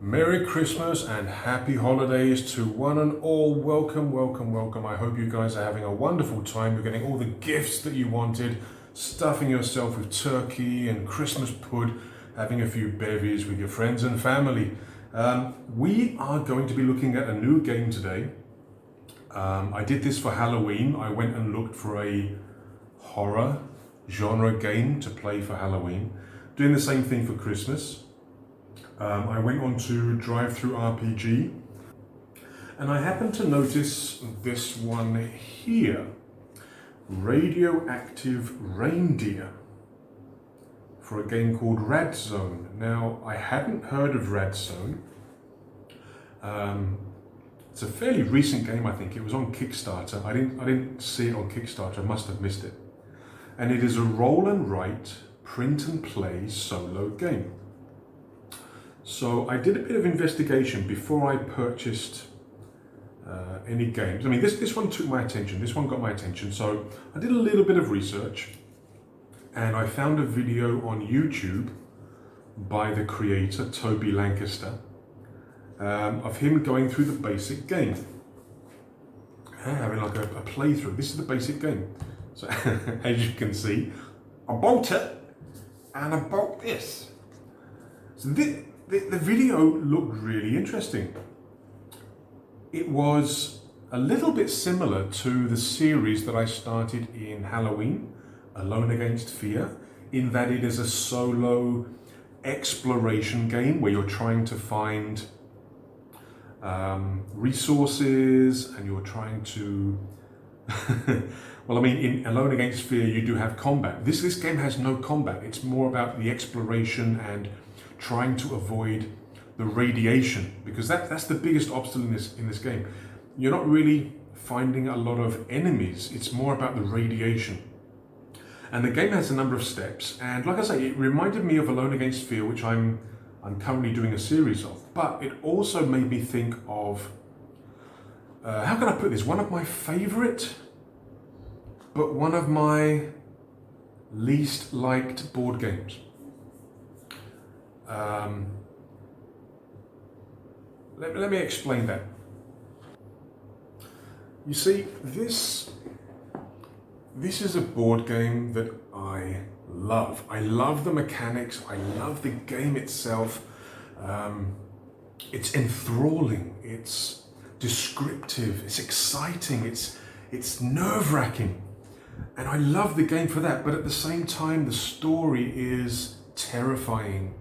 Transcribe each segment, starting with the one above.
Merry Christmas and happy holidays to one and all. Welcome, welcome, welcome. I hope you guys are having a wonderful time. You're getting all the gifts that you wanted, stuffing yourself with turkey and Christmas pud, having a few bevies with your friends and family. We are going to be looking at a new game today. I did this for Halloween. I went and looked for a horror genre game to play for Halloween. Doing the same thing for Christmas. I went on to Drive-Thru RPG and I happened to notice this one here, Radioactive Reindeer, for a game called Rad Zone. Now, I hadn't heard of Rad Zone. It's a fairly recent game, I think. It was on Kickstarter. I didn't see it on Kickstarter, I must have missed it. And it is a roll and write, print and play solo game. So I did a bit of investigation before I purchased any games. I mean, this one took my attention. This one got my attention. So I did a little bit of research and I found a video on YouTube by the creator, Toby Lancaster, of him going through the basic game. Having like a playthrough. This is the basic game. So as you can see, I bought it and I bought this. So the video looked really interesting. It was a little bit similar to the series that I started in Halloween, Alone Against Fear, in that it is a solo exploration game where you're trying to find resources and you're trying to... Well, I mean, in Alone Against Fear, you do have combat. This game has no combat. It's more about the exploration and trying to avoid the radiation, because that's the biggest obstacle in this game. You're not really finding a lot of enemies. It's more about the radiation. And the game has a number of steps. And like I say, it reminded me of Alone Against Fear, which I'm currently doing a series of. But it also made me think of, how can I put this? One of my favorite, but one of my least liked board games. Let me explain that. You see, this is a board game that I love. I love the mechanics. I love the game itself. It's enthralling. It's descriptive. It's exciting. It's nerve-wracking. And I love the game for that. But at the same time, the story is terrifying.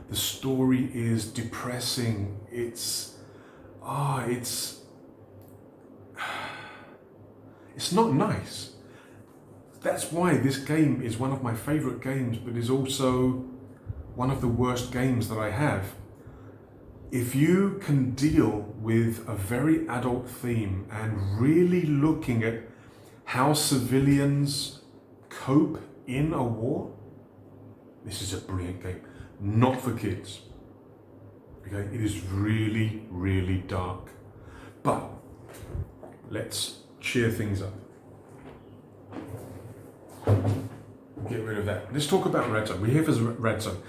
The story is depressing. It's not nice. That's why this game is one of my favorite games, but is also one of the worst games that I have. If you can deal with a very adult theme and really looking at how civilians cope in a war, this is a brilliant game. Not for kids. Okay, it is really, really dark. But let's cheer things up. Get rid of that. Let's talk about Rad Zone. We're here for Rad Zone.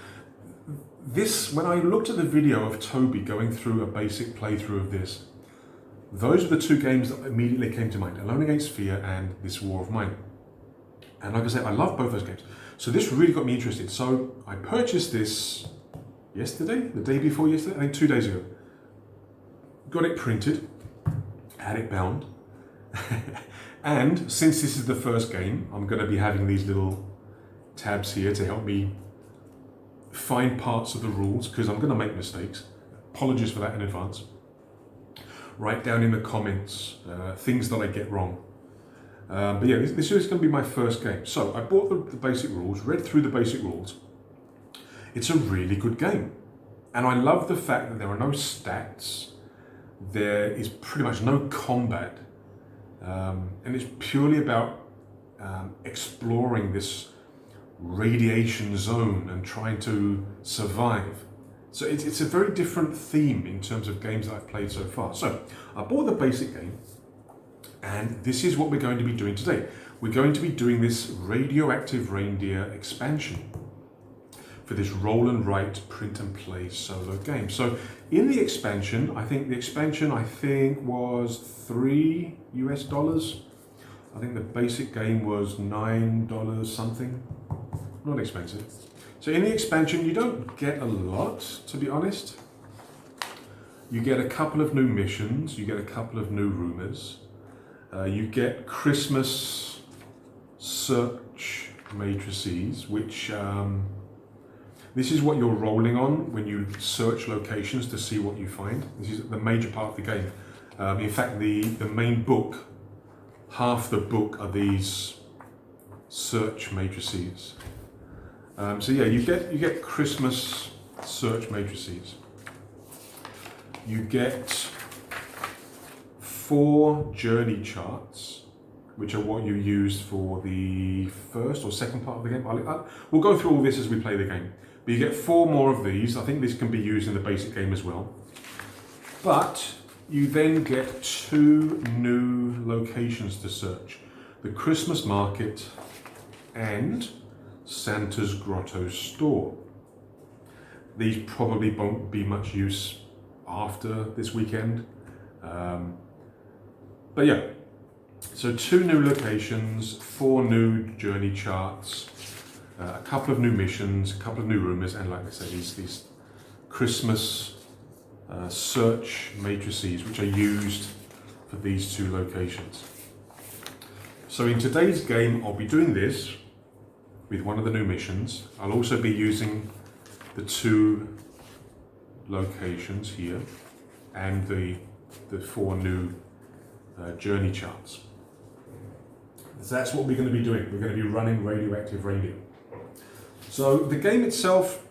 When I looked at the video of Toby going through a basic playthrough of this, those were the two games that immediately came to mind. Alone Against Fear and This War of Mine. And like I said, I love both those games. So this really got me interested. So I purchased this yesterday, the day before yesterday, I think 2 days ago. Got it printed, had it bound. And since this is the first game, I'm going to be having these little tabs here to help me find parts of the rules, because I'm going to make mistakes. Apologies for that in advance. Write down in the comments things that I get wrong. But yeah, this is going to be my first game. So I bought the basic rules, read through the basic rules. It's a really good game. And I love the fact that there are no stats. There is pretty much no combat. And it's purely about exploring this radiation zone and trying to survive. So it's a very different theme in terms of games that I've played so far. So I bought the basic game. And this is what we're going to be doing today. We're going to be doing this Radioactive Reindeer expansion. for this roll and write, print and play solo game. So in the expansion, I think was $3 US. I think the basic game was $9 something. Not expensive. So in the expansion, you don't get a lot, to be honest. You get a couple of new missions, you get a couple of new rumors, you get Christmas search matrices, which this is what you're rolling on when you search locations to see what you find. This is the major part of the game. In fact, the main book, half the book are these search matrices. So yeah, you get Christmas search matrices. You get 4 journey charts, which are what you use for the first or second part of the game. We'll go through all this as we play the game. But you get 4 more of these. I think this can be used in the basic game as well. But you then get 2 new locations to search. The Christmas market and Santa's Grotto store. These probably won't be much use after this weekend. But yeah, so 2 new locations, 4 new journey charts, a couple of new missions, a couple of new rumors, and like I said, these Christmas search matrices, which are used for these 2 locations. So in today's game, I'll be doing this with one of the new missions. I'll also be using the 2 locations here and the 4 new journey charts. So that's what we're going to be doing. We're going to be running Radioactive Reindeer. So the game itself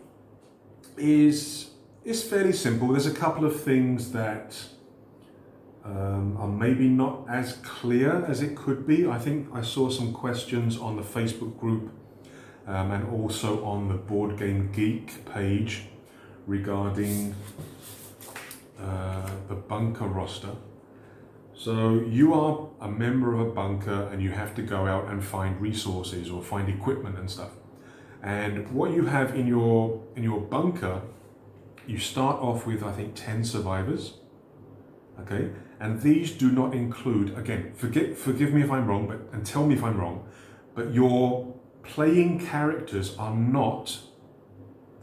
is fairly simple. There's a couple of things that are maybe not as clear as it could be. I think I saw some questions on the Facebook group and also on the Board Game Geek page regarding the bunker roster. So you are a member of a bunker and you have to go out and find resources or find equipment and stuff. And what you have in your bunker, you start off with, I think, 10 survivors. Okay, and these do not include, again, forgive me if I'm wrong, and tell me if I'm wrong, but your playing characters are not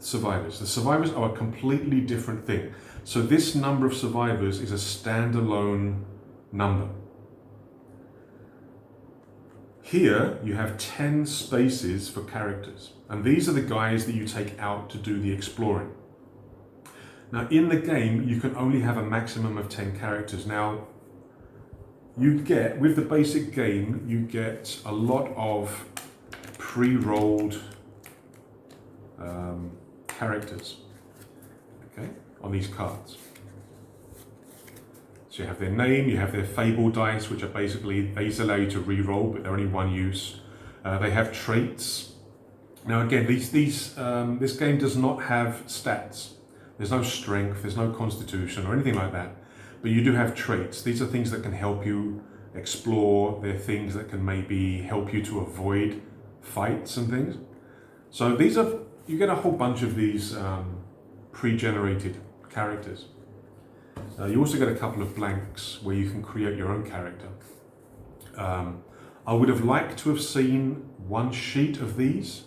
survivors. The survivors are a completely different thing. So this number of survivors is a standalone number. Here you have 10 spaces for characters, and these are the guys that you take out to do the exploring. Now in the game you can only have a maximum of 10 characters. Now you get, with the basic game, you get a lot of pre-rolled characters, okay, on these cards. So you have their name, you have their fable dice, which are basically, these allow you to re-roll, but they're only one use. They have traits. Now again, this game does not have stats. There's no strength, there's no constitution or anything like that, but you do have traits. These are things that can help you explore. They're things that can maybe help you to avoid fights and things. So you get a whole bunch of these pre-generated characters. You also get a couple of blanks where you can create your own character. I would have liked to have seen one sheet of these,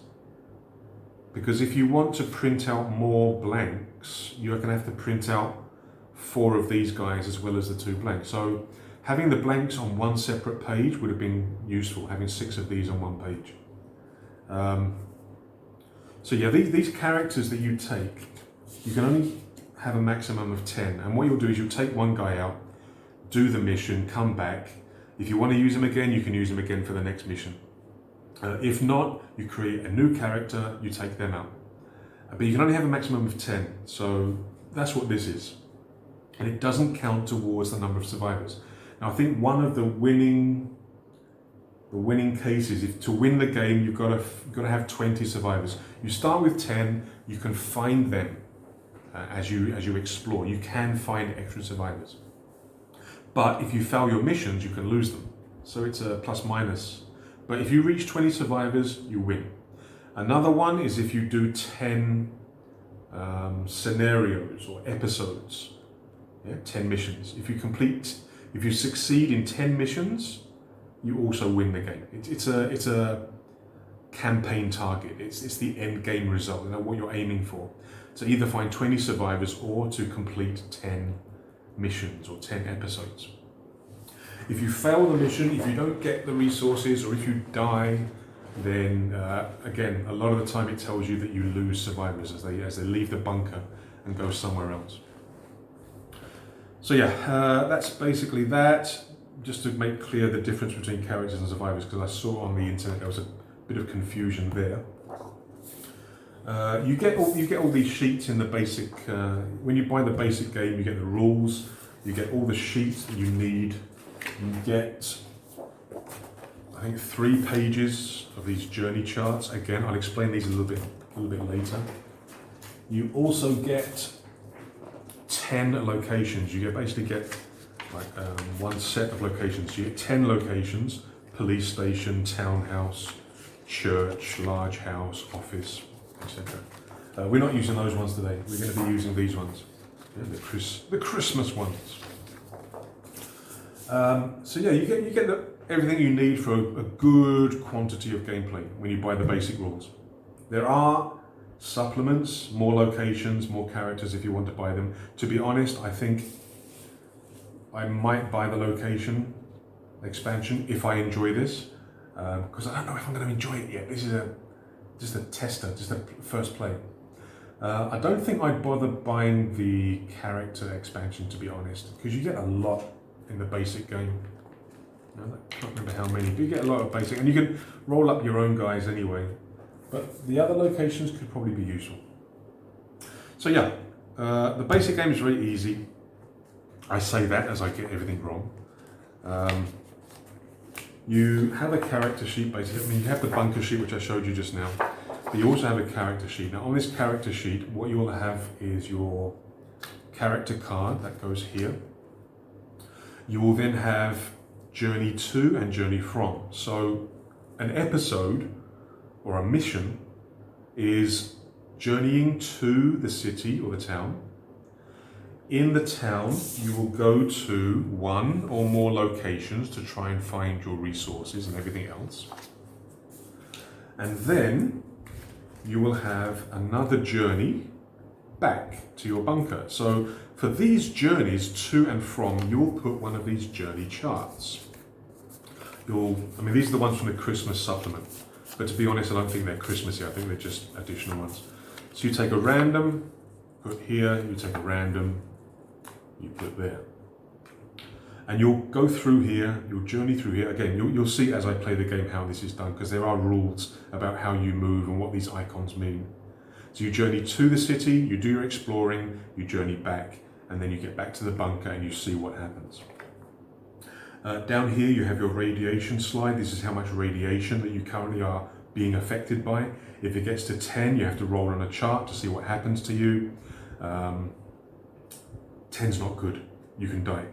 because if you want to print out more blanks, you're going to have to print out 4 of these guys as well as the 2 blanks. So having the blanks on one separate page would have been useful, having 6 of these on one page. So yeah, these characters that you take, you can only have a maximum of 10. And what you'll do is you'll take one guy out, do the mission, come back. If you want to use him again, you can use him again for the next mission. If not, you create a new character, you take them out. But you can only have a maximum of 10, so that's what this is. And it doesn't count towards the number of survivors. Now I think one of the winning cases, if to win the game, you've got to have 20 survivors. You start with 10, you can find them as you explore. You can find extra survivors. But if you fail your missions, you can lose them. So it's a plus minus. But if you reach 20 survivors, you win. Another one is if you do 10 scenarios or episodes, 10 missions. If you succeed in 10 missions, you also win the game. It's a campaign target. It's the end game result, what you're aiming for. To either find 20 survivors or to complete 10 missions or 10 episodes. If you fail the mission, if you don't get the resources, or if you die, then again, a lot of the time it tells you that you lose survivors as they leave the bunker and go somewhere else. So that's basically that. Just to make clear the difference between characters and survivors, because I saw on the internet there was a bit of confusion there. You get all these sheets in the basic. When you buy the basic game, you get the rules. You get all the sheets that you need. You get, I think, 3 pages of these journey charts. Again, I'll explain these a little bit later. You also get 10 locations. You basically get one set of locations. You get 10 locations: police station, townhouse, church, large house, office, etc. We're not using those ones today. We're going to be using these ones, the Christmas ones. You get everything you need for a good quantity of gameplay when you buy the basic rules. There are supplements, more locations, more characters if you want to buy them. To be honest, I think I might buy the location expansion if I enjoy this, because I don't know if I'm going to enjoy it yet. This is just a tester, just a first play. I don't think I'd bother buying the character expansion, to be honest, because you get a lot in the basic game. I can't remember how many, but you get a lot of basic, and you can roll up your own guys anyway. But the other locations could probably be useful. So the basic game is very easy. I say that as I get everything wrong. You have a character sheet, basically. I mean, you have the bunker sheet, which I showed you just now. But you also have a character sheet. Now, on this character sheet, what you will have is your character card that goes here. You will then have journey to and journey from. So an episode or a mission is journeying to the city or the town. In the town, you will go to one or more locations to try and find your resources and everything else. And then you will have another journey back to your bunker. So for these journeys to and from, you'll put one of these journey charts. These are the ones from the Christmas supplement. But to be honest, I don't think they're Christmassy. I think they're just additional ones. So you take a random, put here, you take a random, you put there. And you'll go through here, you'll journey through here. Again, you'll see as I play the game how this is done, because there are rules about how you move and what these icons mean. So you journey to the city, you do your exploring, you journey back, and then you get back to the bunker and you see what happens. Down here you have your radiation slide. This is how much radiation that you currently are being affected by. If it gets to 10, you have to roll on a chart to see what happens to you. 10's not good, you can die.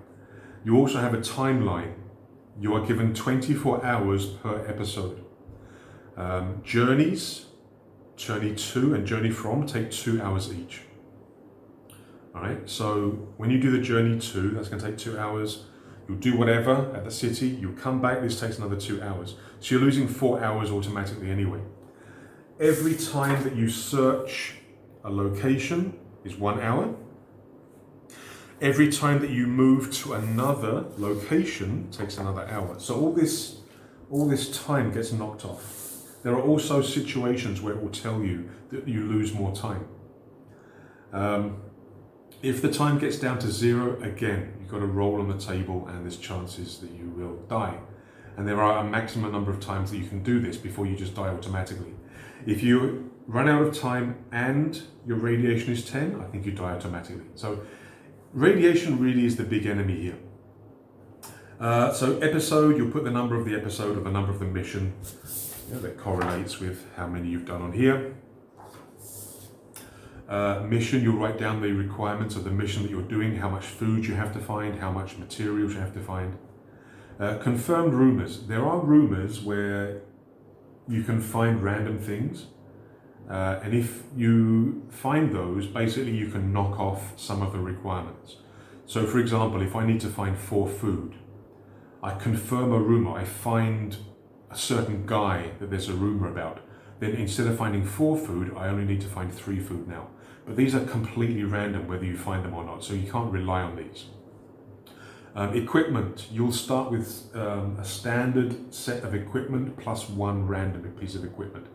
You also have a timeline. You are given 24 hours per episode. Journeys, journey to and journey from, take 2 hours each. All right, so when you do the journey to, that's going to take 2 hours. You'll do whatever at the city, you'll come back, this takes another 2 hours. So you're losing 4 hours automatically anyway. Every time that you search a location is 1 hour. Every time that you move to another location takes another hour. So all this time gets knocked off. There are also situations where it will tell you that you lose more time. If the time gets down to 0, again, you've got to roll on the table and there's chances that you will die. And there are a maximum number of times that you can do this before you just die automatically. If you run out of time and your radiation is 10, I think you die automatically. So radiation really is the big enemy here. So episode, you'll put the number of the episode or the number of the mission. That correlates with how many you've done on here. Mission, you'll write down the requirements of the mission that you're doing, how much food you have to find, how much materials you have to find. Confirmed rumors. There are rumors where you can find random things, And if you find those, basically you can knock off some of the requirements. So for example, if I need to find 4 food, I confirm a rumor, I find a certain guy that there's a rumor about, then instead of finding 4 food, I only need to find 3 food now. But these are completely random whether you find them or not, so you can't rely on these. Equipment, you'll start with a standard set of equipment plus 1 random piece of equipment.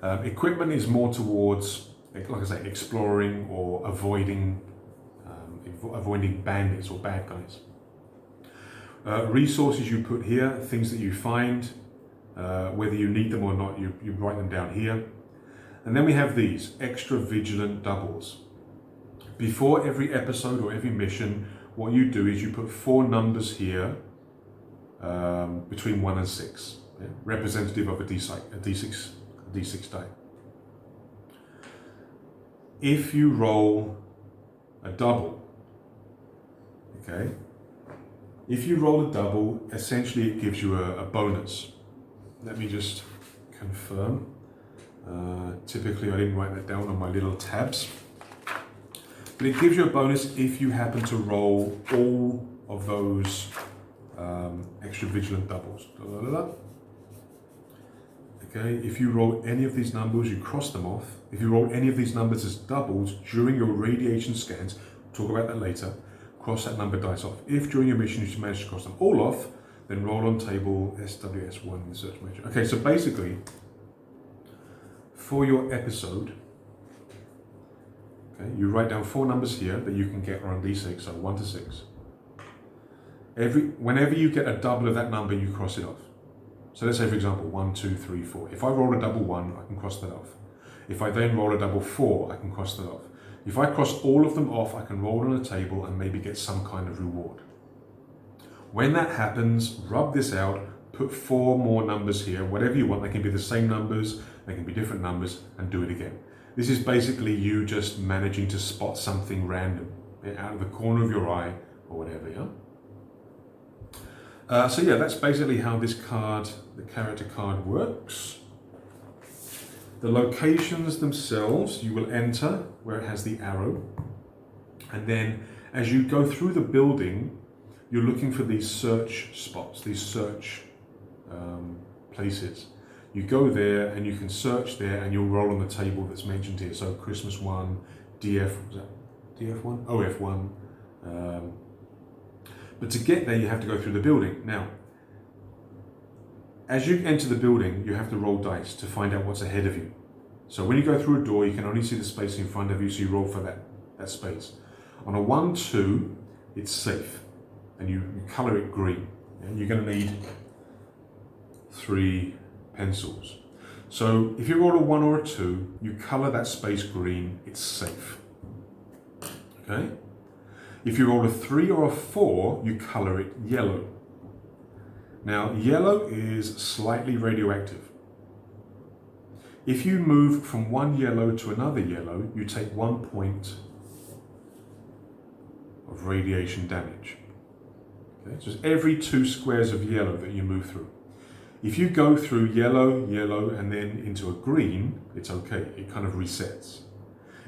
Equipment is more towards, like I say, exploring or avoiding bandits or bad guys. Resources you put here, things that you find, whether you need them or not, you write them down here. And then we have these extra vigilant doubles. Before every episode or every mission, what you do is you put 4 numbers here between 1 and 6, representative of a D6 die. If you roll a double, okay, if you roll a double, essentially it gives you a bonus. Let me just confirm. Typically I didn't write that down on my little tabs. But it gives you a bonus if you happen to roll all of those extra vigilant doubles. Okay, if you roll any of these numbers, you cross them off. If you roll any of these numbers as doubles during your radiation scans, talk about that later, cross that number dice off. If during your mission you manage to cross them all off, then roll on table SWS1 in the search major. Okay, so basically, for your episode, okay, you write down 4 numbers here that you can get on D6, so 1 to 6. Whenever you get a double of that number, you cross it off. So let's say, for example, 1, 2, 3, 4. If I roll a double 1, I can cross that off. If I then roll a double 4, I can cross that off. If I cross all of them off, I can roll on a table and maybe get some kind of reward. When that happens, rub this out, put 4 more numbers here, whatever you want. They can be the same numbers, they can be different numbers, and do it again. This is basically you just managing to spot something random out of the corner of your eye or whatever, yeah? So yeah, that's basically how this card, the character card, works. The locations themselves, you will enter where it has the arrow. And then as you go through the building, you're looking for these search spots, these search places. You go there and you can search there and you'll roll on the table that's mentioned here. So Christmas 1, DF, was that DF1? OF1. But to get there, you have to go through the building. Now, as you enter the building, you have to roll dice to find out what's ahead of you. So when you go through a door, you can only see the space in front of you, so you roll for that space. On a 1, 2, it's safe, and you color it green. And you're going to need 3 pencils. So if you roll a 1 or a 2, you color that space green, it's safe. Okay? If you roll a 3 or a 4, you color it yellow. Now, yellow is slightly radioactive. If you move from one yellow to another yellow, you take 1 point of radiation damage. Okay? So it's every 2 squares of yellow that you move through. If you go through yellow, yellow, and then into a green, it's okay. It kind of resets.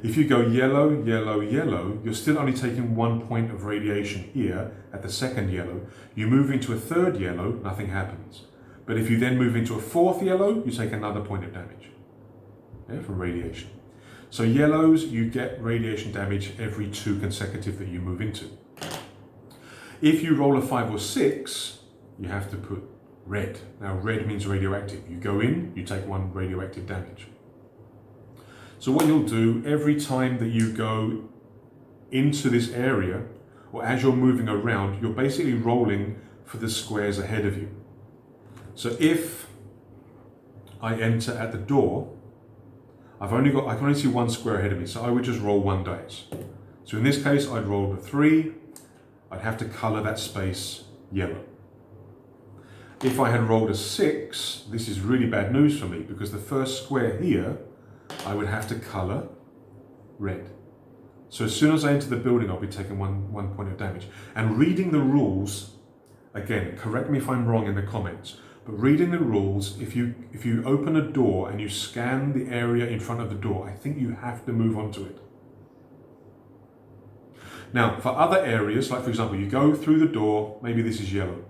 If you go yellow, yellow, yellow, you're still only taking 1 point of radiation here at the second yellow. You move into a third yellow, nothing happens. But if you then move into a 4th yellow, you take another point of damage, from radiation. So yellows, you get radiation damage every 2 consecutive that you move into. If you roll a 5 or 6, you have to put red. Now red means radioactive. You go in, you take 1 radioactive damage. So what you'll do every time that you go into this area, or as you're moving around, you're basically rolling for the squares ahead of you. So if I enter at the door, I can only see 1 square ahead of me, so I would just roll 1 dice. So in this case, I'd roll a 3, I'd have to color that space yellow. If I had rolled a 6, this is really bad news for me, because the first square here, I would have to color red. So as soon as I enter the building, I'll be taking one point of damage. And reading the rules, again, correct me if I'm wrong in the comments, But reading the rules, if you open a door and you scan the area in front of the door, I think you have to move onto it. Now, for other areas, like for example, you go through the door, maybe this is yellow.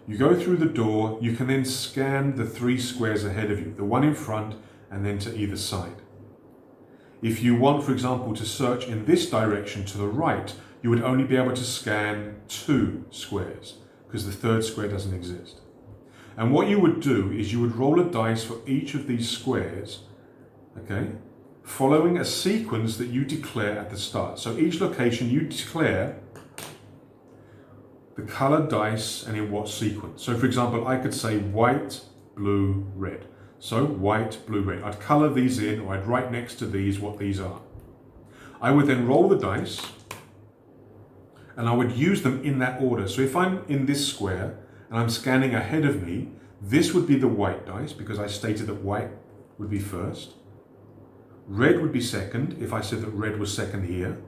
You go through the door, you can then scan the 3 squares ahead of you, the one in front and then to either side. If you want, for example, to search in this direction to the right, you would only be able to scan 2 squares because the 3rd square doesn't exist. And what you would do is you would roll a dice for each of these squares, okay, following a sequence that you declare at the start. So each location you declare the color dice and in what sequence. So for example, I could say white, blue, red. So white, blue, red. I'd color these in, or I'd write next to these what these are. I would then roll the dice and I would use them in that order. So if I'm in this square and I'm scanning ahead of me, this would be the white dice because I stated that white would be first. Red would be second if I said that red was second here.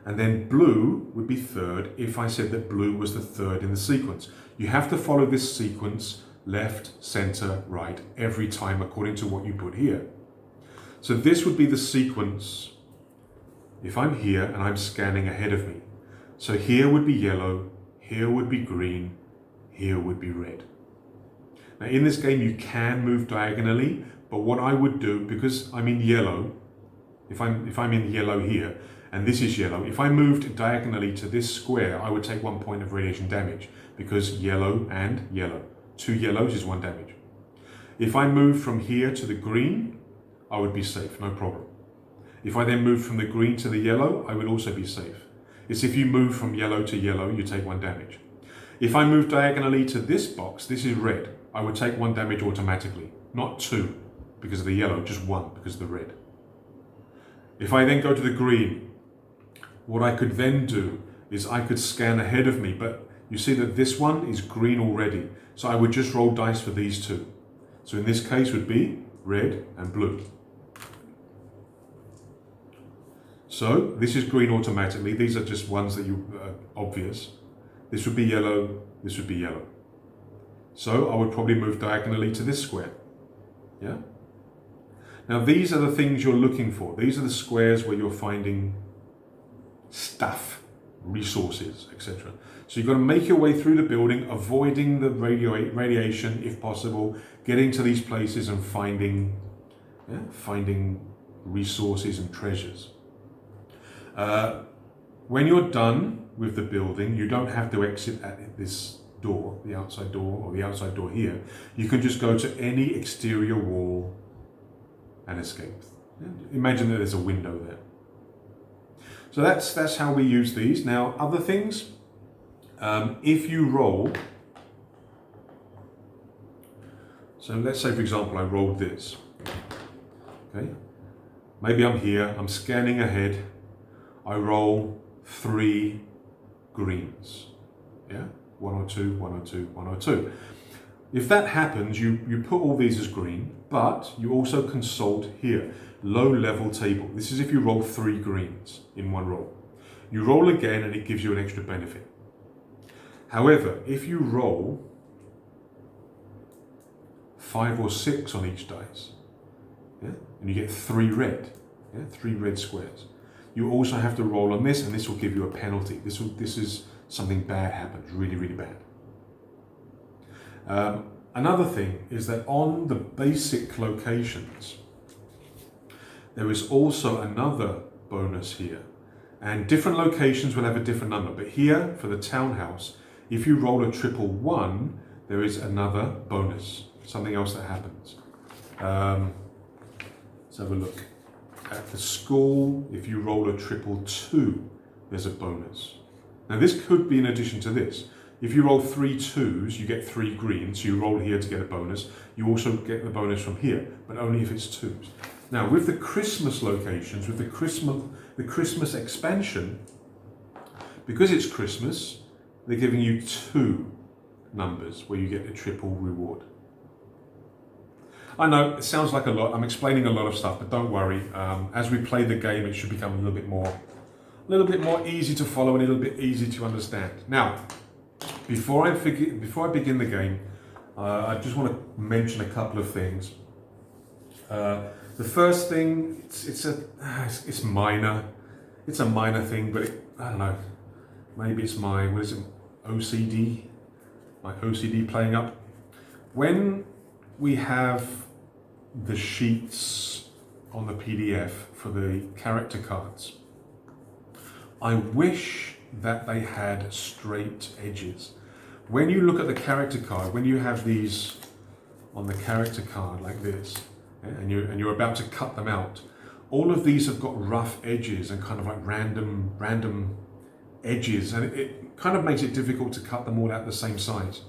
And then blue would be third if I said that blue was the third in the sequence. You have to follow this sequence left, center, right every time according to what you put here. So this would be the sequence if I'm here and I'm scanning ahead of me. So here would be yellow, here would be green, here would be red. Now in this game you can move diagonally, but what I would do, because I'm in yellow, if I'm in yellow here, and this is yellow, if I moved diagonally to this square, I would take 1 point of radiation damage, because yellow and yellow. 2 yellows is 1 damage. If I moved from here to the green, I would be safe, no problem. If I then moved from the green to the yellow, I would also be safe. It's if you move from yellow to yellow, you take 1 damage. If I move diagonally to this box, this is red, I would take 1 damage automatically, not 2 because of the yellow, just 1 because of the red. If I then go to the green, what I could then do is I could scan ahead of me, but you see that this one is green already. So I would just roll dice for these 2. So in this case would be red and blue. So this is green automatically. These are just ones that you obvious. This would be yellow, this would be yellow. So I would probably move diagonally to this square. Yeah. Now these are the things you're looking for. These are the squares where you're finding stuff, resources, etc. So you've got to make your way through the building, avoiding the radiation if possible, getting to these places and finding resources and treasures. When you're done with the building, you don't have to exit at this door, the outside door, or the outside door here. You can just go to any exterior wall and escape. Imagine that there's a window there. So that's how we use these. Now, other things, if you roll, so let's say, for example, I rolled this. Okay, maybe I'm here, I'm scanning ahead, I roll 3 greens. Yeah, 1 or 2, 1 or 2, 1 or 2. If that happens, you put all these as green, but you also consult here, low level table. This is if you roll 3 greens in one roll. You roll again and it gives you an extra benefit. However, if you roll 5 or 6 on each dice, yeah, and you get 3 red, yeah, 3 red squares, you also have to roll on this and this will give you a penalty. This is something bad happens, really, really bad. Another thing is that on the basic locations, there is also another bonus here. And different locations will have a different number. But here, for the townhouse, if you roll a 111, there is another bonus, something else that happens. Let's have a look. At the school, if you roll a 222, there's a bonus. Now this could be in addition to this. If you roll 3 2s, you get 3 greens, so you roll here to get a bonus. You also get the bonus from here, but only if it's 2s. Now with the Christmas locations, with the Christmas expansion, because it's Christmas, they're giving you 2 numbers where you get a triple reward. I know, it sounds like a lot, I'm explaining a lot of stuff, but don't worry. As we play the game, it should become a little bit more easy to follow and a little bit easy to understand. Now, before I begin the game, I just want to mention a couple of things. The first thing, it's minor. It's a minor thing, but I don't know. Maybe it's my OCD, my OCD playing up. When we have the sheets on the PDF for the character cards, I wish that they had straight edges. When you look at the character card, when you have these on the character card like this, and you're about to cut them out, all of these have got rough edges and kind of like random edges, and it kind of makes it difficult to cut them all out the same size.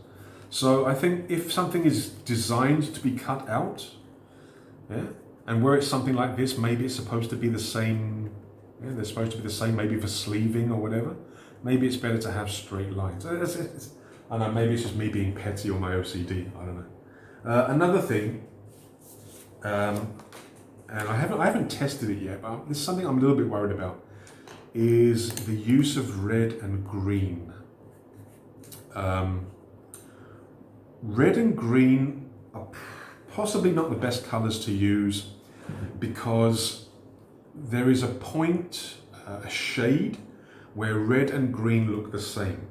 So I think if something is designed to be cut out, and where it's something like this, maybe it's supposed to be the same. They're supposed to be the same, maybe for sleeving or whatever. Maybe it's better to have straight lines. I don't know, maybe it's just me being petty or my OCD. I don't know. Another thing, and I haven't tested it yet, but there's something I'm a little bit worried about, is the use of red and green. Red and green are possibly not the best colors to use because there is a point, a shade, where red and green look the same.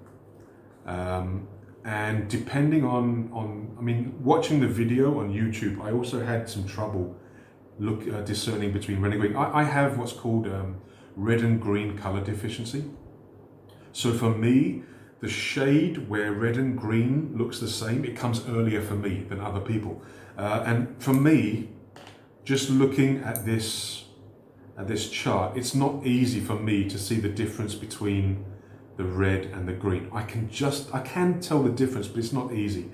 And depending on, I mean, watching the video on YouTube, I also had some trouble discerning between red and green. I have what's called red and green color deficiency. So for me, the shade where red and green looks the same, it comes earlier for me than other people. And for me, just looking at this chart, it's not easy for me to see the difference between the red and the green. I can tell the difference, but it's not easy.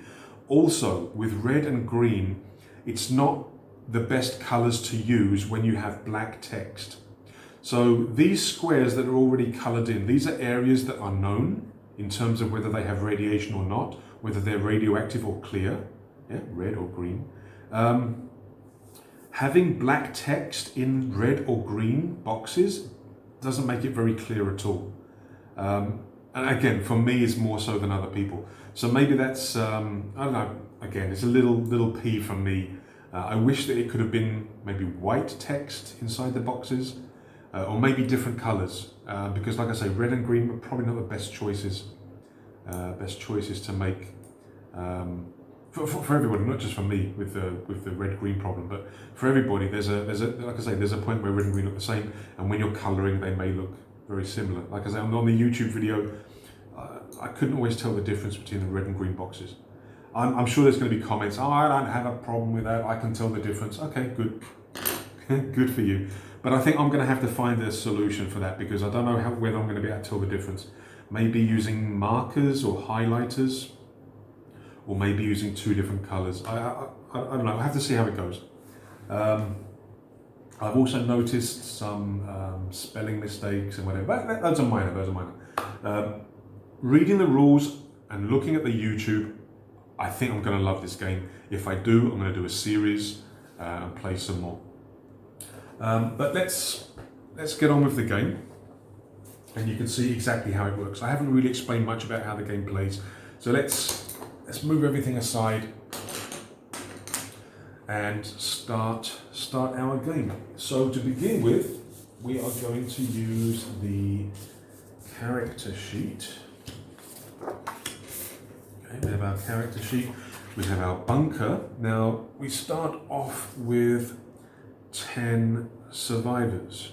Also, with red and green, it's not the best colors to use when you have black text. So these squares that are already colored in, these are areas that are known in terms of whether they have radiation or not, whether they're radioactive or clear, red or green. Having black text in red or green boxes doesn't make it very clear at all. And again, for me, it's more so than other people. So maybe that's, I don't know, again, it's a little P from me. I wish that it could have been maybe white text inside the boxes, or maybe different colors, because like I say, red and green are probably not the best choices to make for everybody, not just for me with the red-green problem, but for everybody. There's a like I say, there's a point where red and green look the same, and when you're coloring, they may look very similar. Like I say, on the YouTube video, I couldn't always tell the difference between the red and green boxes. I'm sure there's going to be comments. Oh, I don't have a problem with that. I can tell the difference. Okay, good, good for you. But I think I'm going to have to find a solution for that because I don't know whether I'm going to be able to tell the difference. Maybe using markers or highlighters, or maybe using two different colors. I don't know. I have to see how it goes. I've also noticed some spelling mistakes and whatever. But those are minor. Reading the rules and looking at the YouTube, I think I'm going to love this game. If I do, I'm going to do a series and play some more. But let's get on with the game, and you can see exactly how it works. I haven't really explained much about how the game plays, so let's move everything aside and start our game. So to begin with, we are going to use the character sheet. Okay, we have our character sheet. We have our bunker. Now we start off with 10 survivors.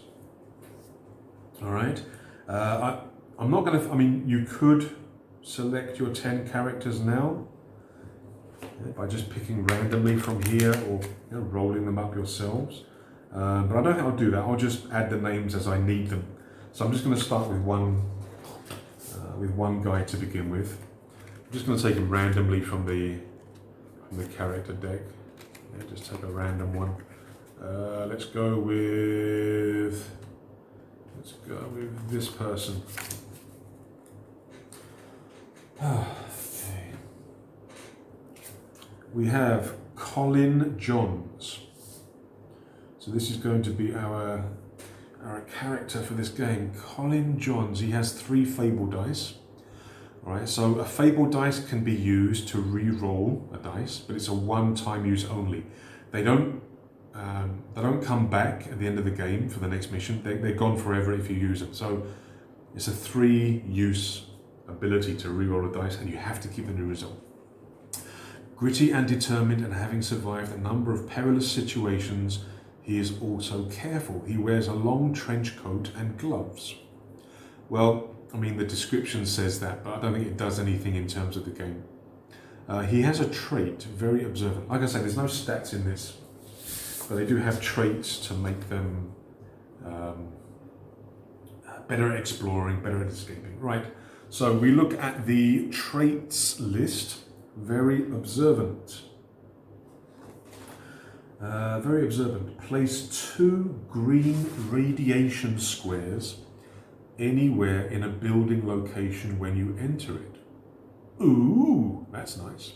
All right. I'm not going to. I mean, you could select your 10 characters now by just picking randomly from here, or rolling them up yourselves. But I don't think I'll do that. I'll just add the names as I need them. So I'm just going to start with one guy to begin with. I'm just going to take him randomly from the character deck. Just take a random one. Let's go with this person. Okay. We have Colin Johns. So this is going to be our character for this game. Colin Johns. He has 3 fable dice. All right, so a fable dice can be used to re-roll a dice, but it's a one-time use only. They don't come back at the end of the game for the next mission. They're gone forever if you use them. So it's a 3-use ability to re-roll a dice, and you have to keep the new result. Gritty and determined, and having survived a number of perilous situations, he is also careful. He wears a long trench coat and gloves. Well, I mean, the description says that, but I don't think it does anything in terms of the game. He has a trait, very observant. Like I said, there's no stats in this, but they do have traits to make them better at exploring, better at escaping. Right, so we look at the traits list. Very observant. Very observant. Place 2 green radiation squares anywhere in a building location when you enter it. Ooh, that's nice.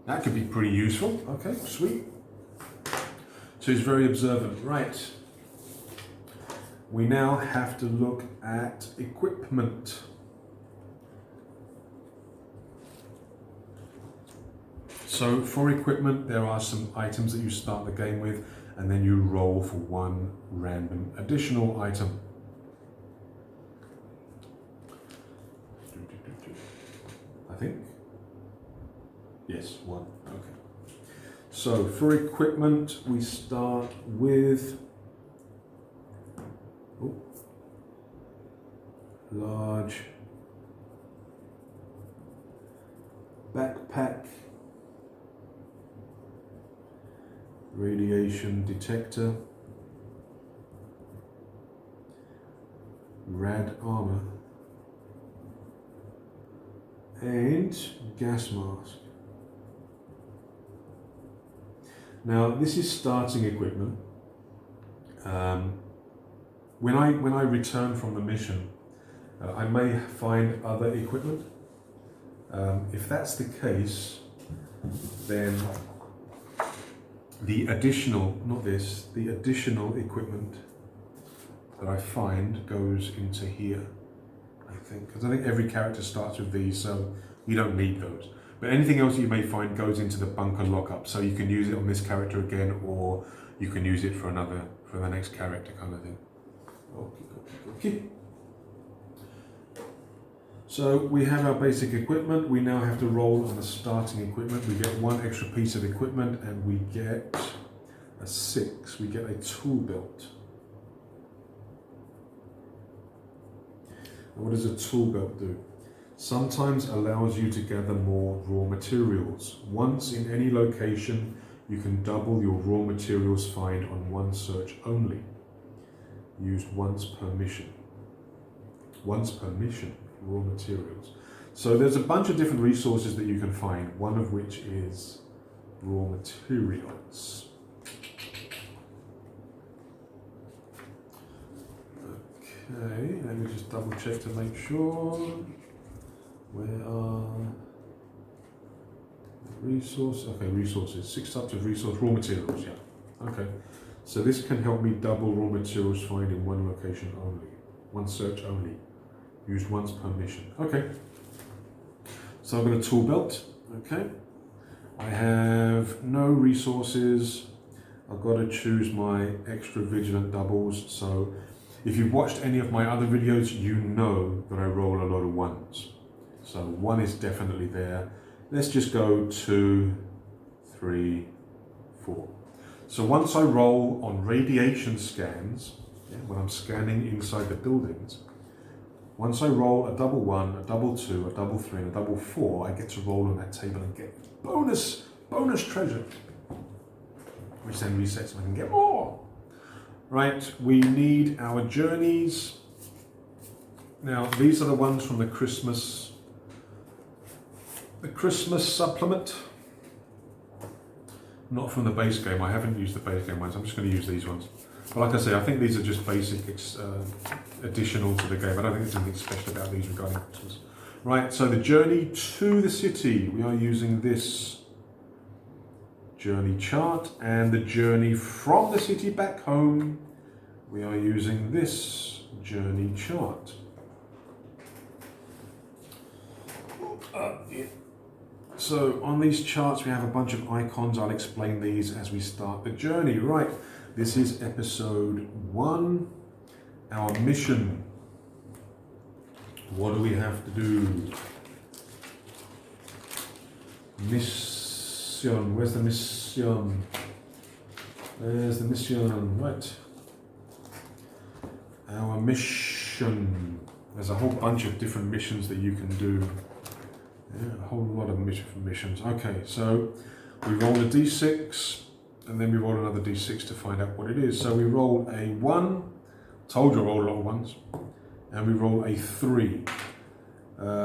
That could be pretty useful. Okay, sweet. So he's very observant. Right. We now have to look at equipment. So for equipment, there are some items that you start the game with, and then you roll for one random additional item. I think. Yes, one. Okay. So for equipment, we start with large backpack, radiation detector, rad armor, and gas mask. Now this is starting equipment. When I return from the mission, I may find other equipment. If that's the case, then the additional equipment that I find goes into here, I think. Because I think every character starts with these, so you don't need those. But anything else you may find goes into the bunker lockup, so you can use it on this character again, or you can use it for the next character kind of thing. Okay. So we have our basic equipment. We now have to roll on the starting equipment. We get one extra piece of equipment, and we get a 6. We get a tool belt. And what does a tool belt do? Sometimes allows you to gather more raw materials. Once in any location, you can double your raw materials find on one search only. Used once per mission. Once per mission, raw materials. So there's a bunch of different resources that you can find, one of which is raw materials. Okay, let me just double check to make sure. Where are resources? Okay, resources. 6 types of resource, raw materials, yeah. Okay, so this can help me double raw materials find in one location only, one search only, used once per mission. Okay, so I've got a tool belt, okay. I have no resources. I've got to choose my extra vigilant doubles. So if you've watched any of my other videos, you know that I roll a lot of 1s. So 1 is definitely there. Let's just go 2, 3, 4. So once I roll on radiation scans, when I'm scanning inside the buildings, once I roll a double 1, a double 2, a double 3, and a double 4, I get to roll on that table and get bonus treasure, which then resets and I can get more. Right, we need our journeys. Now these are the ones from the Christmas supplement, not from the base game. I haven't used the base game ones. I'm just going to use these ones. But like I say, I think these are just basic additional to the game. I don't think there's anything special about these regarding Christmas. Right, so the journey to the city, we are using this journey chart, and the journey from the city back home, we are using this journey chart. Yeah. So on these charts we have a bunch of icons. I'll explain these as we start the journey. Right, this is episode 1, our mission. What do we have to do? Mission, where's the mission? There's the mission, right. Our mission. There's a whole bunch of different missions that you can do. Yeah, a whole lot of missions. Okay, so we roll a d6 and then we roll another d6 to find out what it is. So we roll a 1, told you I roll a lot of 1s, and we roll a 3.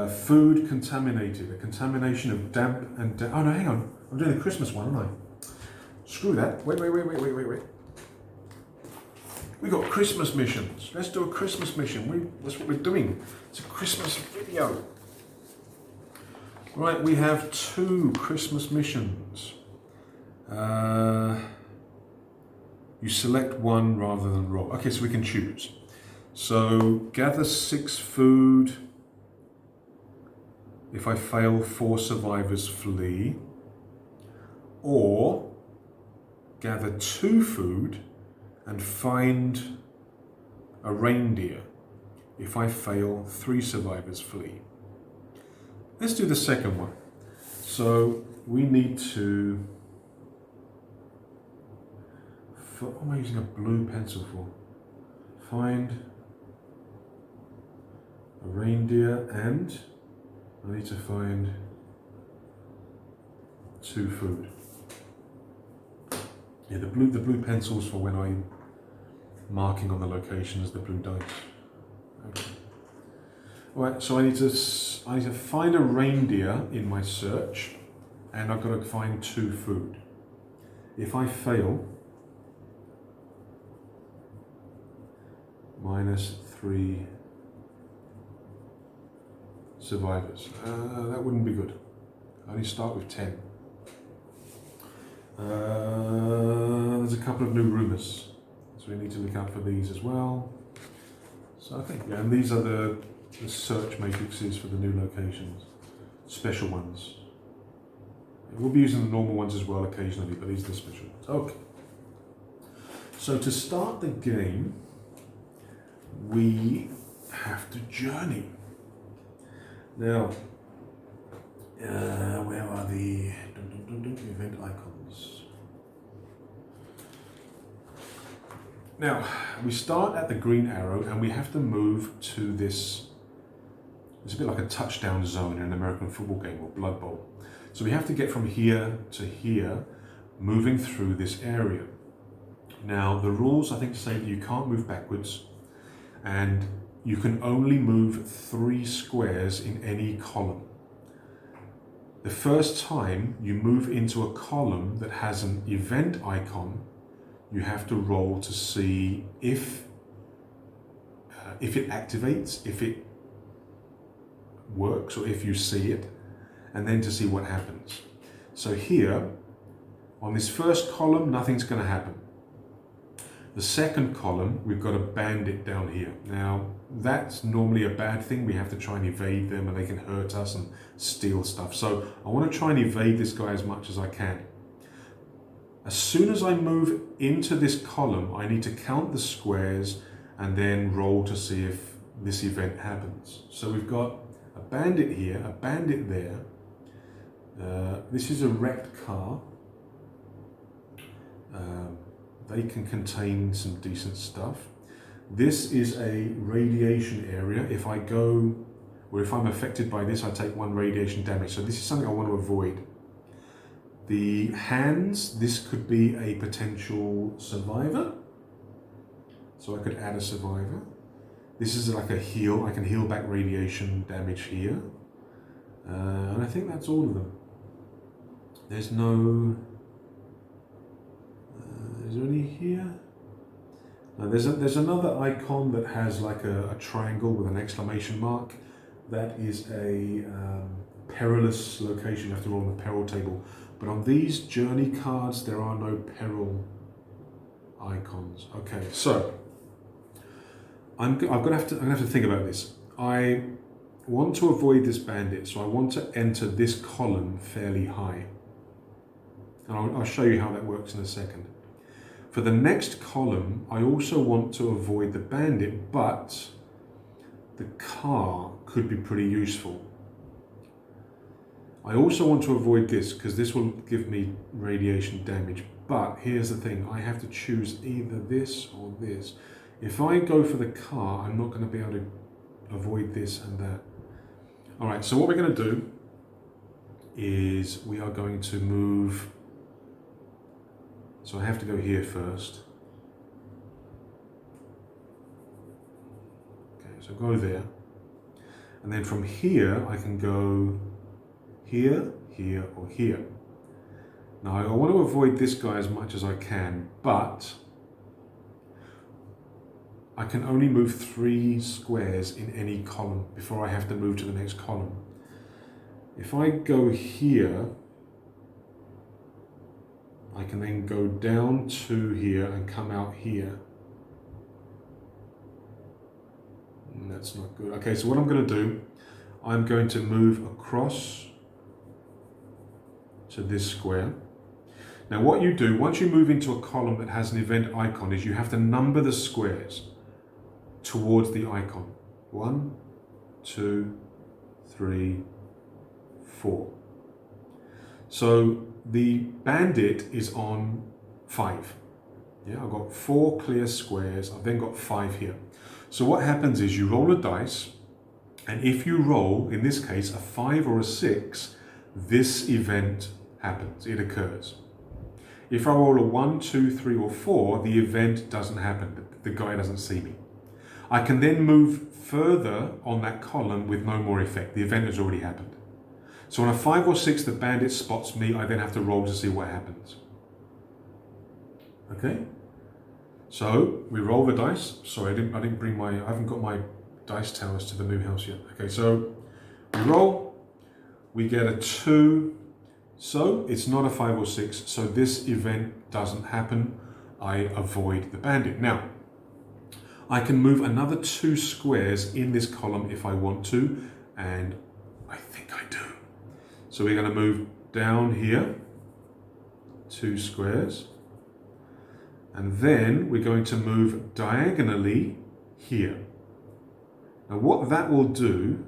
Food contaminated, a contamination of damp and oh no, hang on, I'm doing the Christmas one, aren't I? Screw that, wait. We got Christmas missions. Let's do a Christmas mission. That's what we're doing. It's a Christmas video. Right, we have 2 Christmas missions. You select one rather than roll. Okay, so we can choose. So gather 6 food. If I fail, 4 survivors flee. Or gather 2 food and find a reindeer. If I fail, 3 survivors flee. Let's do the second one. So we need to, what am I using a blue pencil for? Find a reindeer and I need to find 2 food. Yeah, the blue pencils for when I'm marking on the locations, the blue dice. Okay. Alright, so I need to find a reindeer in my search, and I've got to find 2 food. If I fail, -3 survivors. That wouldn't be good. I only start with 10. There's a couple of new rumours, so we need to look out for these as well. So okay, yeah, and these are the search matrices for the new locations, special ones. We'll be using the normal ones as well occasionally, but these are the special ones. Okay. So to start the game, we have to journey. Now, where are the event icons? Now, we start at the green arrow and we have to move to this. It's a bit like a touchdown zone in an American football game or Blood Bowl. So we have to get from here to here, moving through this area. Now, the rules I think say that you can't move backwards and you can only move 3 squares in any column. The first time you move into a column that has an event icon, you have to roll to see if it activates, if it works, or if you see it, and then to see what happens. So here, on this first column, nothing's going to happen. The second column, we've got a bandit down here. Now, that's normally a bad thing. We have to try and evade them and they can hurt us and steal stuff. So I want to try and evade this guy as much as I can. As soon as I move into this column, I need to count the squares and then roll to see if this event happens. So we've got a bandit here, a bandit there. This is a wrecked car. They can contain some decent stuff. This is a radiation area. If I go, or if I'm affected by this, I take 1 radiation damage. So this is something I want to avoid. The hands, this could be a potential survivor. So I could add a survivor. This is like a heal. I can heal back radiation damage here. And I think that's all of them. There's no... is there any here? Now there's another icon that has like a triangle with an exclamation mark. That is a perilous location. You have to roll on the peril table. But on these journey cards, there are no peril icons. Okay, so I'm gonna have to think about this. I want to avoid this bandit, so I want to enter this column fairly high. And I'll show you how that works in a second. For the next column, I also want to avoid the bandit, but the car could be pretty useful. I also want to avoid this because this will give me radiation damage. But here's the thing, I have to choose either this or this. If I go for the car, I'm not going to be able to avoid this and that. All right, so what we're going to do is we are going to move. So I have to go here first. Okay, so go there. And then from here, I can go here, here, or here. Now I want to avoid this guy as much as I can, but I can only move 3 squares in any column before I have to move to the next column. If I go here, I can then go down to here and come out here. And that's not good. Okay, so what I'm going to do, I'm going to move across to this square. Now what you do, once you move into a column that has an event icon, is you have to number the squares towards the icon. 1, 2, 3, 4. So the bandit is on 5. Yeah, I've got 4 clear squares. I've then got 5 here. So what happens is you roll a dice, and if you roll, in this case, a 5 or a 6, this event happens, it occurs. If I roll a 1, 2, 3, or 4, the event doesn't happen. The guy doesn't see me. I can then move further on that column with no more effect. The event has already happened. So on a 5 or 6, the bandit spots me. I then have to roll to see what happens. Okay? So we roll the dice. Sorry, I haven't got my dice towers to the new house yet. Okay, so we roll. We get a 2. So it's not a 5 or 6. So this event doesn't happen. I avoid the bandit. Now, I can move another 2 squares in this column if I want to, and I think I do. So we're going to move down here, 2 squares, and then we're going to move diagonally here. Now what that will do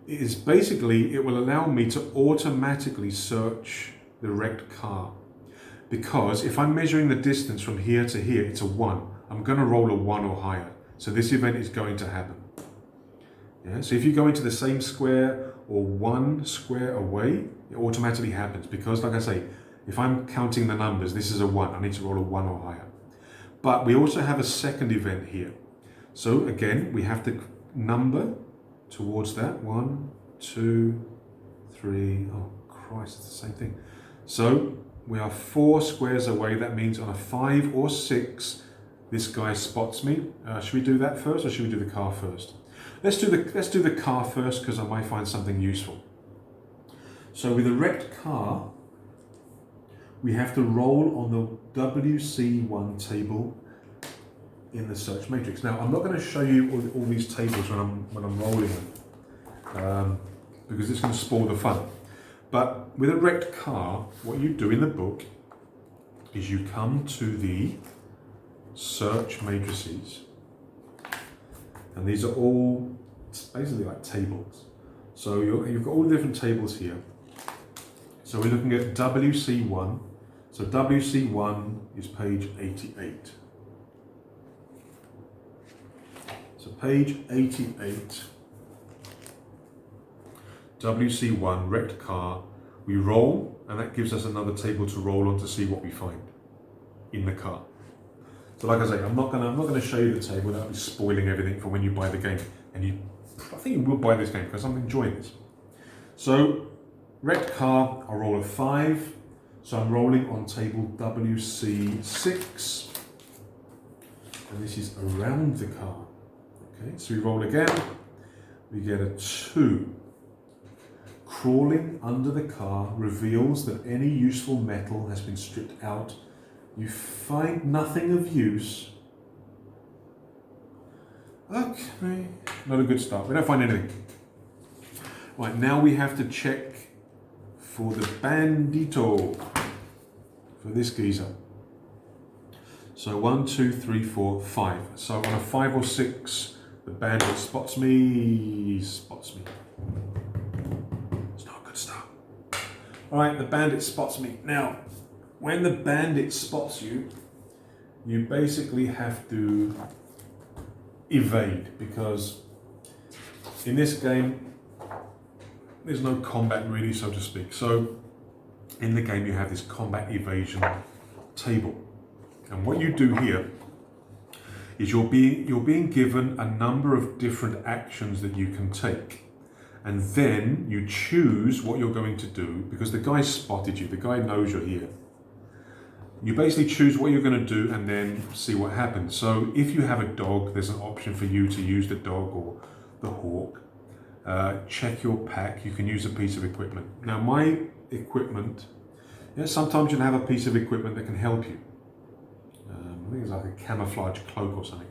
is basically it will allow me to automatically search the wrecked car. Because if I'm measuring the distance from here to here, it's a 1. I'm going to roll a 1 or higher. So this event is going to happen. Yeah? So if you go into the same square or 1 square away, it automatically happens. Because like I say, if I'm counting the numbers, this is a 1. I need to roll a 1 or higher. But we also have a second event here. So again, we have to number towards that. 1, 2, 3. Oh Christ, it's the same thing. So we are 4 squares away. That means on a 5 or 6, this guy spots me. Should we do that first, or should we do the car first? Let's do the car first, because I might find something useful. So with a wrecked car, we have to roll on the WC1 table in the search matrix. Now I'm not going to show you all these tables when I'm rolling them, because it's going to spoil the fun. But with a wrecked car, what you do in the book is you come to the search matrices, and these are all basically like tables. So you've got all the different tables here. So we're looking at WC1. So WC1 is page 88. So page 88. WC1, wrecked car, we roll, and that gives us another table to roll on to see what we find in the car. So like I say, I'm not gonna show you the table. That'll be spoiling everything for when you buy the game, and I think you will buy this game because I'm enjoying this. So wrecked car, I roll a 5, so I'm rolling on table WC6, and this is around the car. Okay, so we roll again, we get a 2. Crawling under the car reveals that any useful metal has been stripped out You find nothing of use. Okay, not a good start. We don't find anything. Right, now we have to check for the bandito, for this geezer. So 1, 2, 3, 4, 5. So on a 5 or 6, the bandit spots me. It's not a good start. All right, the bandit spots me. Now, when the bandit spots you, you basically have to evade, because in this game, there's no combat really, so to speak. So in the game, you have this combat evasion table. And what you do here is you're being given a number of different actions that you can take. And then you choose what you're going to do, because the guy spotted you, the guy knows you're here. You basically choose what you're going to do and then see what happens. So if you have a dog, there's an option for you to use the dog or the hawk. Check your pack, you can use a piece of equipment. Now my equipment, sometimes you'll have a piece of equipment that can help you. I think it's like a camouflage cloak or something.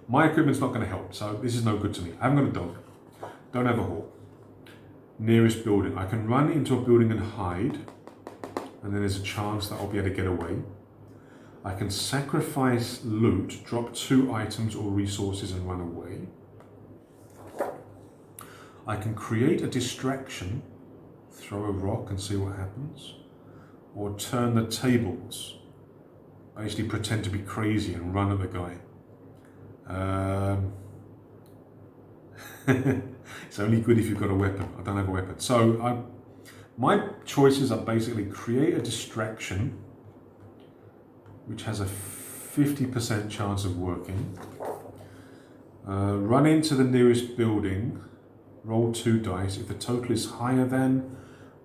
My equipment's not going to help, so this is no good to me. I haven't got a dog, don't have a hawk. Nearest building, I can run into a building and hide, and then there's a chance that I'll be able to get away. I can sacrifice loot, drop 2 items or resources and run away. I can create a distraction, throw a rock and see what happens, or turn the tables, basically pretend to be crazy and run at the guy. It's only good if you've got a weapon. I don't have a weapon. So my choices are basically create a distraction, which has a 50% chance of working, run into the nearest building, roll 2 dice. If the total is higher than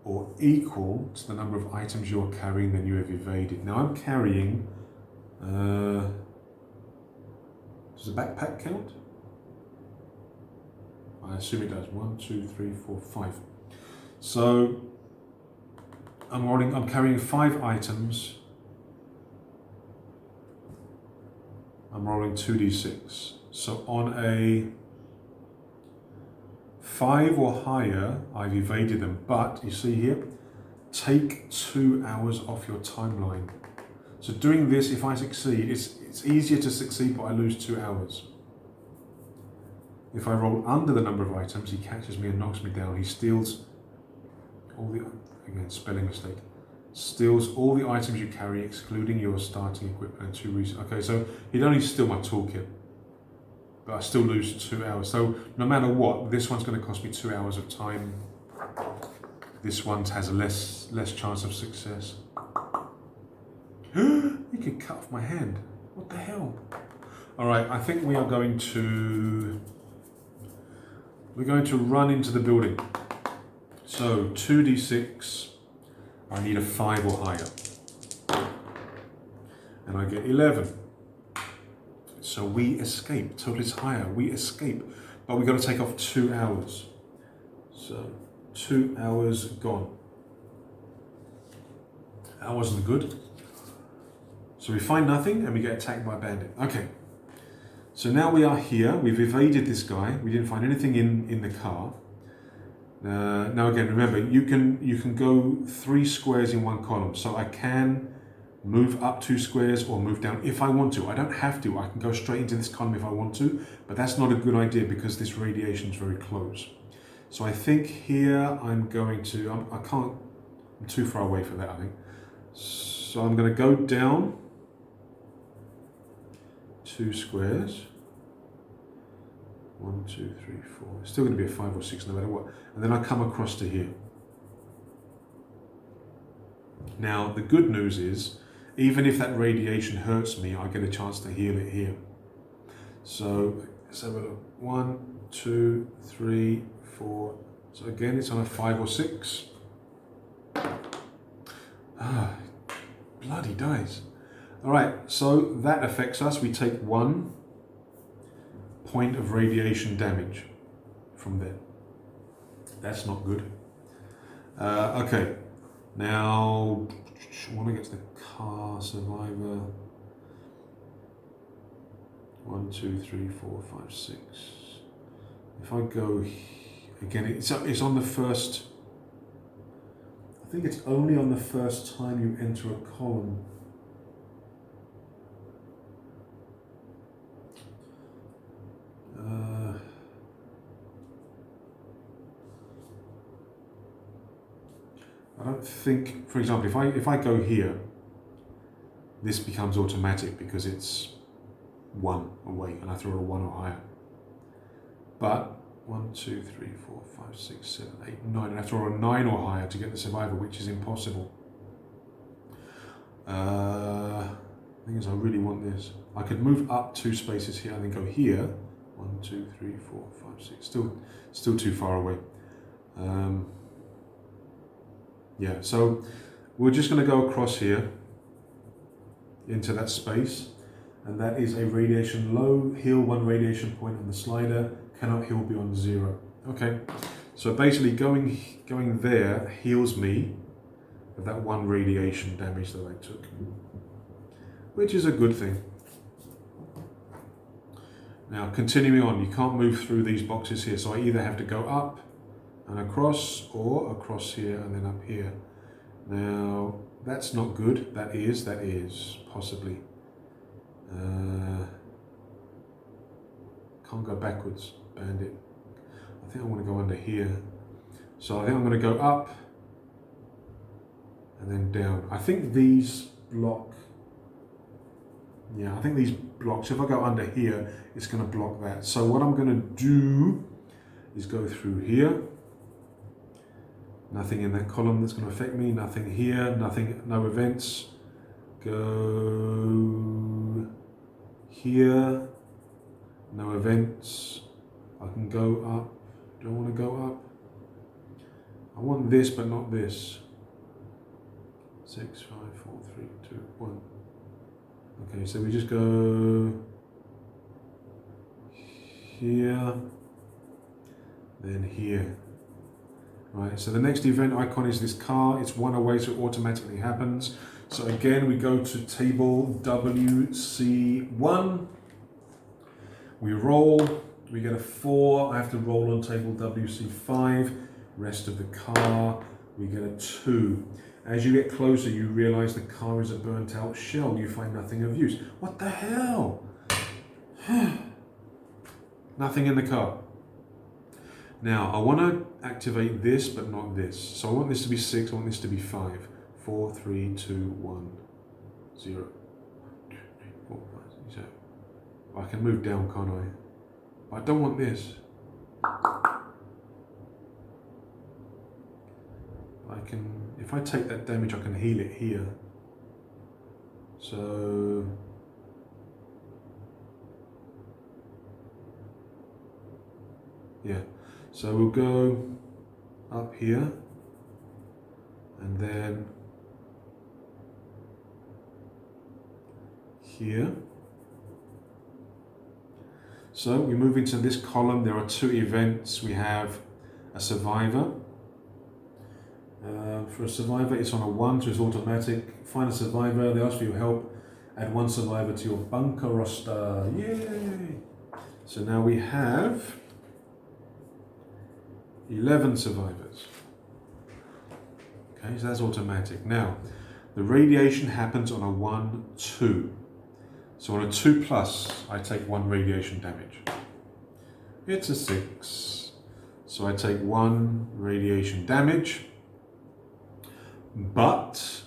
or equal to the number of items you're carrying, then you have evaded. Now I'm carrying, does a backpack count? I assume it does. 1, 2, 3, 4, 5. So I'm carrying 5 items. I'm rolling 2d6. So on a 5 or higher, I've evaded them. But you see here, take 2 hours off your timeline. So doing this, if I succeed, it's easier to succeed, but I lose 2 hours. If I roll under the number of items, he catches me and knocks me down. He steals all the, again, spelling mistake, steals all the items you carry, excluding your starting equipment and 2 resources. Okay, so he'd only steal my toolkit, but I still lose 2 hours. So no matter what, this one's going to cost me 2 hours of time. This one has a less chance of success. He could cut off my hand. What the hell? All right, I think we are going to... We're going to run into the building. So 2d6, I need a 5 or higher. And I get 11. So we escape. Total is higher, we escape. But we've got to take off 2 hours. So 2 hours gone. That wasn't good. So we find nothing and we get attacked by a bandit. Okay. So now we are here, we've evaded this guy, we didn't find anything in the car. Now again, remember, you can go 3 squares in 1 column, so I can move up 2 squares or move down if I want to. I don't have to, I can go straight into this column if I want to, but that's not a good idea because this radiation is very close. So I think here I'm going to, I'm too far away for that, I think. So I'm going to go down 2 squares. 1, 2, 3, 4. It's still going to be a 5 or 6 no matter what. And then I come across to here. Now the good news is, even if that radiation hurts me, I get a chance to heal it here. So let's have a look. 1, 2, 3, 4. So again, it's on a 5 or 6. Bloody dice. All right, so that affects us. We take 1 point of radiation damage from there. That's not good. Okay, now I want to get to the car survivor. 1, 2, 3, 4, 5, 6. If I go again, it's on the first. I think it's only on the first time you enter a column. I don't think, for example, if I go here, this becomes automatic because it's 1 away and I throw a 1 or higher. But 1, 2, 3, 4, 5, 6, 7, 8, 9, and I throw a 9 or higher to get the survivor, which is impossible. The thing is, I really want this. I could move up 2 spaces here and then go here. 1, 2, 3, 4, 5, 6. Still too far away. Yeah, so we're just going to go across here into that space, and that is a radiation low, heal 1 radiation point on the slider, cannot heal beyond 0. Okay, so basically going there heals me of that 1 radiation damage that I took, which is a good thing. Now continuing on, you can't move through these boxes here, so I either have to go up and across, or across here and then up here. Now that's not good. That is possibly. Can't go backwards, bandit. I think I want to go under here. So I think I'm going to go up and then down. I think these block. Yeah, I think these blocks, if I go under here, it's going to block that. So what I'm going to do is go through here. Nothing in that column that's going to affect me. Nothing here. Nothing. No events. Go here. No events. I can go up. Do I want to go up? I want this, but not this. 6, 5, 4, 3, 2, 1. Okay, so we just go here, then here. Right, so the next event icon is this car. It's 1 away, so it automatically happens. So again, we go to table WC1. We roll, we get a 4. I have to roll on table WC5. Rest of the car, we get a 2. As you get closer, you realize the car is a burnt out shell. You find nothing of use. What the hell? Nothing in the car. Now, I want to activate this, but not this. So I want this to be 6, I want this to be 5. 4, 3, 2, 1, 0. 2, 3, 4, 5, 6, 7. I can move down, can't I? I don't want this. I can, if I take that damage, I can heal it here. So yeah, so we'll go up here and then here. So we move into this column. There are 2 events. We have a survivor. For a survivor, it's on a 1, so it's automatic. Find a survivor, they ask for your help. Add 1 survivor to your bunker roster. Yay! So now we have 11 survivors. Okay, so that's automatic. Now, the radiation happens on a 1, 2. So on a 2+, I take 1 radiation damage. It's a 6. So I take 1 radiation damage. But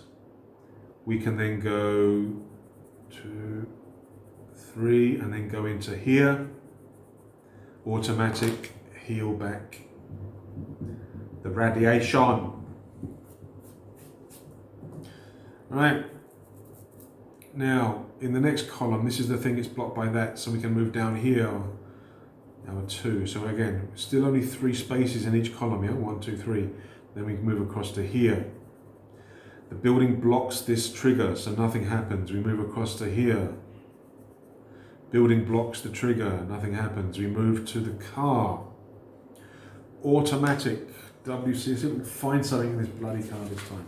we can then go 2, 3, and then go into here. Automatic, heal back the radiation. Right. Now, in the next column, this is the thing, it's blocked by that, so we can move down here. Now 2. So again, still only 3 spaces in each column, yeah? 1, 2, 3. Then we can move across to here. The building blocks this trigger, so nothing happens. We move across to here. Building blocks the trigger, nothing happens. We move to the car. Automatic. WC, find something in this bloody car this time.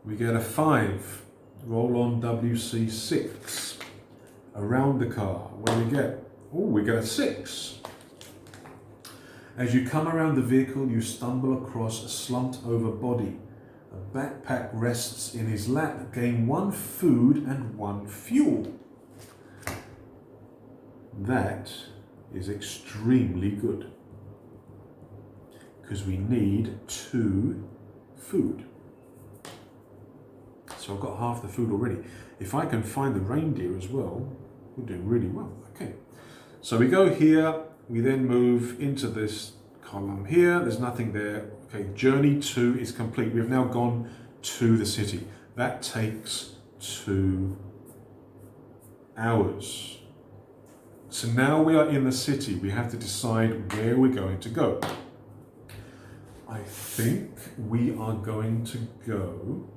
We get a 5. Roll on WC6. Around the car. What do we get? Oh, we get a 6. As you come around the vehicle, you stumble across a slumped over body. A backpack rests in his lap. Gain 1 food and 1 fuel. That is extremely good. Because we need 2 food. So I've got half the food already. If I can find the reindeer as well, we're doing really well. Okay. So we go here, we then move into this column here. There's nothing there. Okay, journey 2 is complete. We've now gone to the city. That takes 2 hours. So now we are in the city. We have to decide where we're going to go. I think we are going to go